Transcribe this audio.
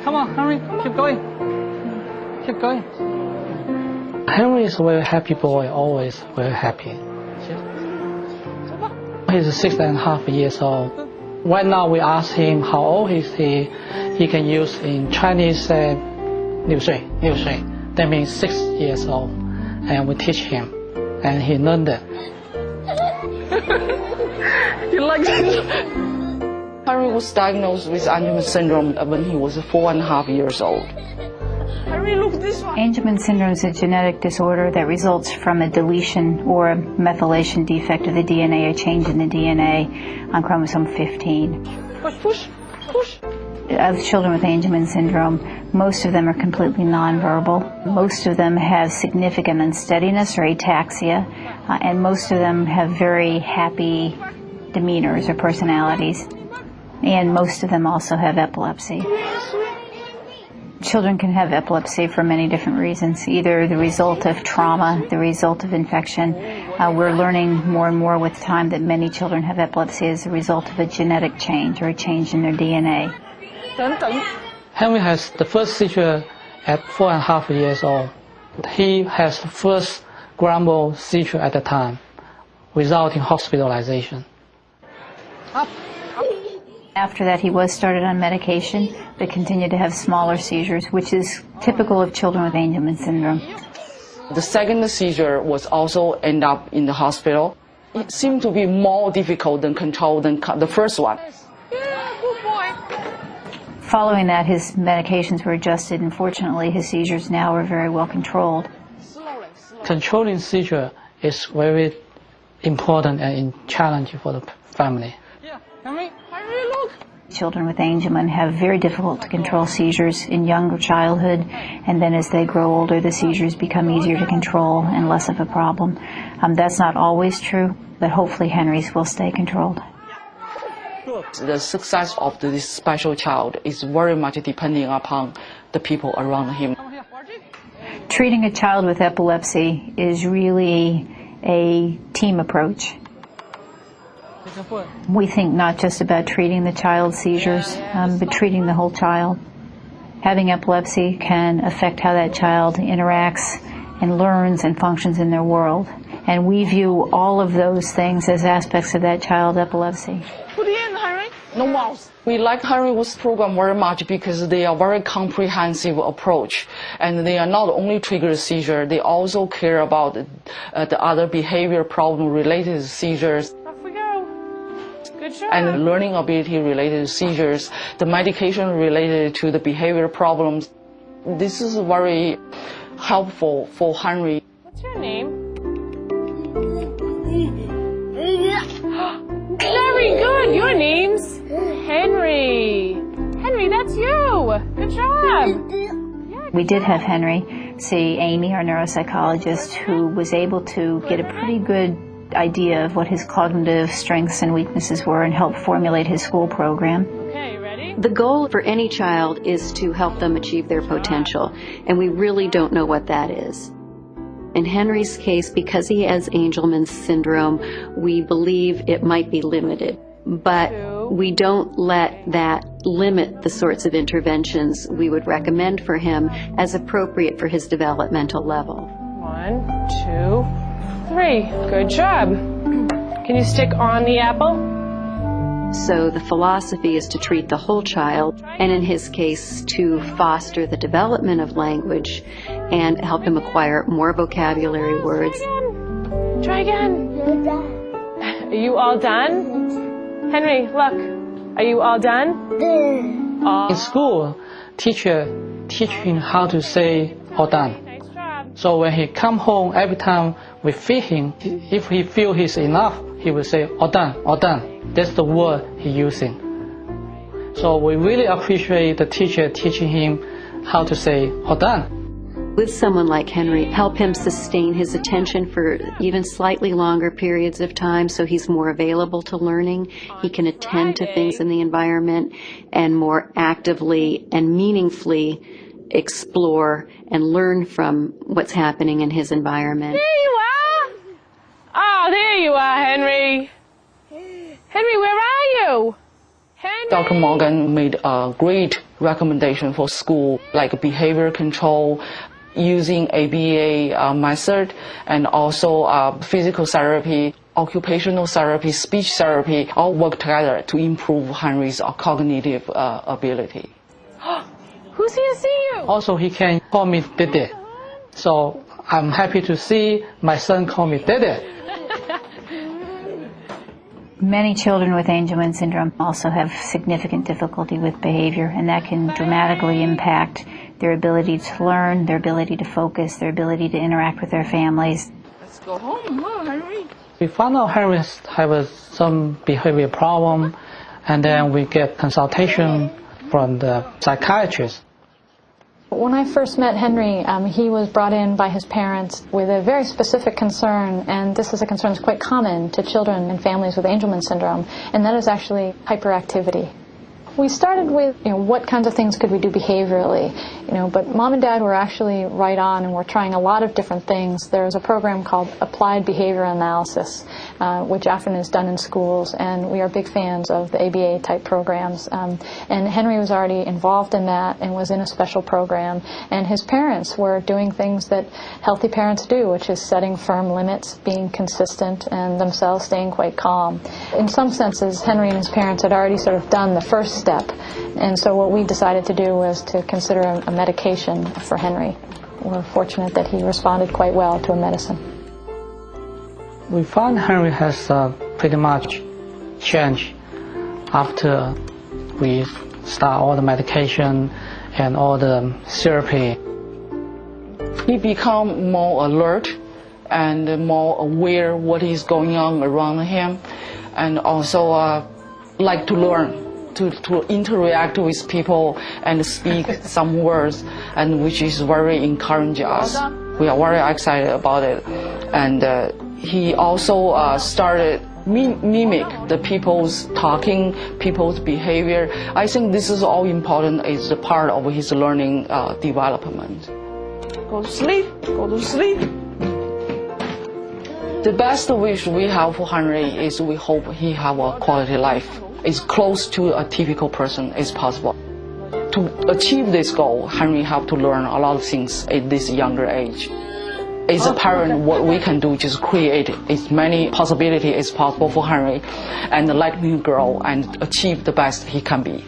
Come on, Henry, keep going. Keep going. Henry is a very happy boy, always very happy. He's 6.5 years old. Right now we ask him how old is he. He can use in Chinese 6岁. That means 6 years old. And we teach him. And he learned it. You like it? Henry was diagnosed with Angelman syndrome when he was 4.5 years old. Henry, look this one. Angelman syndrome is a genetic disorder that results from a deletion or a methylation defect of the DNA, a change in the DNA on chromosome 15. Push. Of children with Angelman syndrome, most of them are completely nonverbal. Most of them have significant unsteadiness or ataxia, and most of them have very happy demeanors or personalities. And most of them also have epilepsy. Children can have epilepsy for many different reasons, either the result of trauma, the result of infection. We're learning more and more with time that many children have epilepsy as a result of a genetic change or a change in their DNA. Henry has the first seizure at 4.5 years old. He has the first grumble seizure at the time, resulting in hospitalization. After that, he was started on medication, but continued to have smaller seizures, which is typical of children with Angelman syndrome. The second seizure was also end up in the hospital. It seemed to be more difficult than control than the first one. Yeah, good boy. Following that, his medications were adjusted, and fortunately, his seizures now are very well controlled. Controlling seizure is very important and challenging for the family. Yeah, Henry, look. Children with Angelman have very difficult to control seizures in younger childhood, and then as they grow older, the seizures become easier to control and less of a problem. That's not always true, but hopefully Henry's will stay controlled. The success of this special child is very much depending upon the people around him. Treating a child with epilepsy is really a team approach. We think not just about treating the child's seizures, but treating the whole child. Having epilepsy can affect how that child interacts and learns and functions in their world. And we view all of those things as aspects of that child's epilepsy. Put it in, Henry. No mouse. We like Henry's program very much because they are very comprehensive approach, and they are not only trigger seizure, they also care about the other behavior problem related to seizures. Off we go. Good job. And learning ability related to seizures, the medication related to the behavior problems. This is very helpful for Henry. What's your name? Very good. Your name's Henry. Henry, that's you. Good job. We did have Henry see Amy, our neuropsychologist, who was able to get a pretty good idea of what his cognitive strengths and weaknesses were and help formulate his school program. Okay, ready? The goal for any child is to help them achieve their potential, and we really don't know what that is. In Henry's case, because he has Angelman syndrome, we believe it might be limited, but we don't let that limit the sorts of interventions we would recommend for him as appropriate for his developmental level. 1, 2, 3. Good job. Can you stick on the apple? So the philosophy is to treat the whole child, and in his case, to foster the development of language and help him acquire more vocabulary words. Try again. Are you all done? Henry, look. Are you all done? In school, teacher teach him how to say all done. Nice job. So when he come home, every time we feed him, if he feel he's enough, he will say all done, all done. That's the word he's using. So we really appreciate the teacher teaching him how to say all done. With someone like Henry, help him sustain his attention for even slightly longer periods of time so he's more available to learning. He can attend to things in the environment and more actively and meaningfully explore and learn from what's happening in his environment. There you are. Oh, there you are, Henry. Henry, where are you? Dr. Morgan made a great recommendation for school, like behavior control, using ABA method, and also physical therapy, occupational therapy, speech therapy, all work together to improve Henry's cognitive ability. Who's here to see you? Also, he can call me Dede. So I'm happy to see my son call me Dede. Many children with Angelman syndrome also have significant difficulty with behavior, and that can dramatically impact their ability to learn, their ability to focus, their ability to interact with their families. Let's go home, Henry. We found out Henry has some behavior problem, and then we get consultation from the psychiatrist. When I first met Henry, he was brought in by his parents with a very specific concern, and this is a concern that's quite common to children and families with Angelman syndrome, and that is actually hyperactivity. We started with, what kinds of things could we do behaviorally, but Mom and Dad were actually right on, and we're trying a lot of different things. There's a program called Applied Behavior Analysis, which often is done in schools, and we are big fans of the ABA type programs. And Henry was already involved in that and was in a special program, and his parents were doing things that healthy parents do, which is setting firm limits, being consistent, and themselves staying quite calm. In some senses, Henry and his parents had already sort of done the first step, and so what we decided to do was to consider a medication for Henry. We're fortunate that he responded quite well to a medicine. We found Henry has pretty much changed after we start all the medication and all the therapy. He become more alert and more aware what is going on around him, and also like to learn. To interact with people and speak some words, and which is very encouraging us. We are very excited about it. And he also started mimic the people's talking, people's behavior. I think this is all important. It's a part of his learning development. Go to sleep. Go to sleep. The best wish we have for Henry is we hope he have a quality life. As close to a typical person as possible. To achieve this goal, Henry have to learn a lot of things at this younger age. As a parent, what we can do is just create as many possibilities as possible for Henry, and let him grow and achieve the best he can be.